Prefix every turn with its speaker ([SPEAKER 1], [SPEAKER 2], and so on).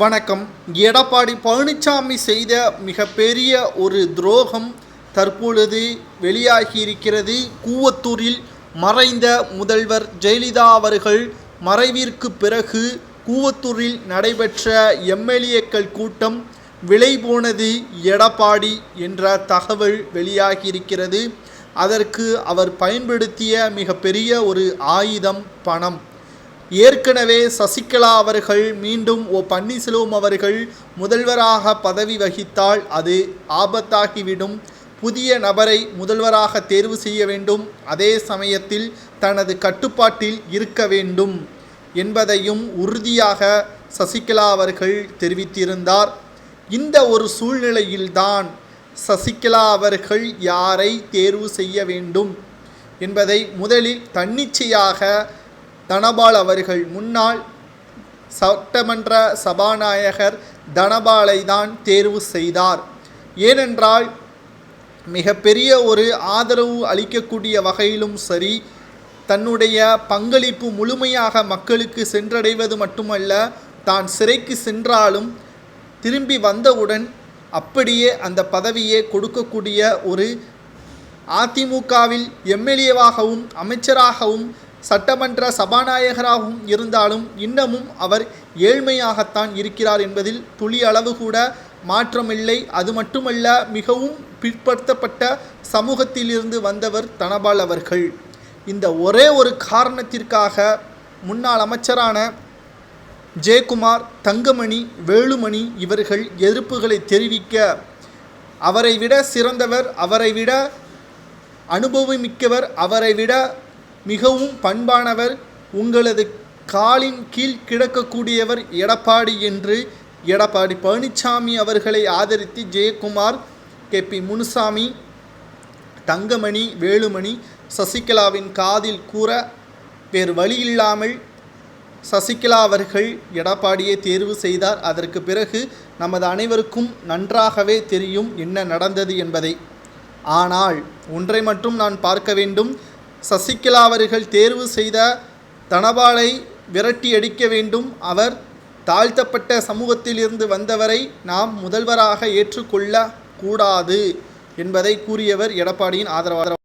[SPEAKER 1] வணக்கம். எடப்பாடி பழனிசாமி செய்த மிகப்பெரிய ஒரு துரோகம் தற்பொழுது வெளியாகியிருக்கிறது. கூவத்தூரில் மறைந்த முதல்வர் ஜெயலலிதா அவர்கள் மறைவிற்கு பிறகு கூவத்தூரில் நடைபெற்ற எம்எல்ஏக்கள் கூட்டம் விலை போனது எடப்பாடி என்ற தகவல் வெளியாகியிருக்கிறது. அதற்கு அவர் பயன்படுத்திய மிகப்பெரிய ஒரு ஆயுதம் பணம். ஏற்கனவே சசிகலா அவர்கள் மீண்டும் பன்னீர்செல்வம் அவர்கள் முதல்வராக பதவி வகித்தால் அது ஆபத்தாகிவிடும். புதிய நபரை முதல்வராக தேர்வு செய்ய வேண்டும், அதே சமயத்தில் தனது கட்டுப்பாட்டில் இருக்க வேண்டும் என்பதையும் உறுதியாக சசிகலா அவர்கள் தெரிவித்திருந்தார். இந்த ஒரு சூழ்நிலையில்தான் சசிகலா அவர்கள் யாரை தேர்வு செய்ய வேண்டும் என்பதை முதலில் தன்னிச்சையாக தனபால் அவர்கள், முன்னாள் சட்டமன்ற சபாநாயகர் தனபாலை தான் தேர்வு செய்தார். ஏனென்றால் மிகப்பெரிய ஒரு ஆதரவு அளிக்கக்கூடிய வகையிலும் சரி, தன்னுடைய பங்களிப்பு முழுமையாக மக்களுக்கு சென்றடைவது மட்டுமல்ல, தான் சிறைக்கு சென்றாலும் திரும்பி வந்தவுடன் அப்படியே அந்த பதவியை கொடுக்கக்கூடிய ஒரு அதிமுகவில் எம்எல்ஏவாகவும் அமைச்சராகவும் சட்டமன்ற சபாநாயகராகவும் இருந்தாலும் இன்னமும் அவர் ஏழ்மையாகத்தான் இருக்கிறார் என்பதில் துளி அளவு கூட மாற்றமில்லை. அது மட்டுமல்ல, மிகவும் பிற்படுத்தப்பட்ட சமூகத்திலிருந்து வந்தவர் தனபால் அவர்கள். இந்த ஒரே ஒரு காரணத்திற்காக முன்னாள் அமைச்சரான ஜெயக்குமார், தங்கமணி, வேலுமணி இவர்கள் எதிர்ப்புகளை தெரிவிக்க, அவரை விட சிறந்தவர், அவரை விட அனுபவமிக்கவர், அவரை விட மிகவும் பண்பானவர், உங்களது காலின் கீழ் கிடக்கக்கூடியவர் எடப்பாடி என்று எடப்பாடி பழனிசாமி அவர்களை ஆதரித்து ஜெயக்குமார், கே.பி. முனுசாமி, தங்கமணி, வேலுமணி சசிகலாவின் காதில் கூற வேறு வழியில்லாமல் சசிகலா அவர்கள் எடப்பாடியை தேர்வு செய்தார். அதற்கு பிறகு நமது அனைவருக்கும் நன்றாகவே தெரியும் என்ன நடந்தது என்பதை. ஆனால் ஒன்றை மட்டும் நான் பார்க்க வேண்டும். சசிகலா அவர்கள் தேர்வு செய்த தனபாலை விரட்டி அடிக்க வேண்டும். அவர் தாழ்த்தப்பட்ட சமூகத்திலிருந்து வந்தவரை நாம் முதல்வராக ஏற்றுக்கொள்ள கூடாது என்பதை கூறியவர் எடப்பாடியின் ஆதரவாளர்.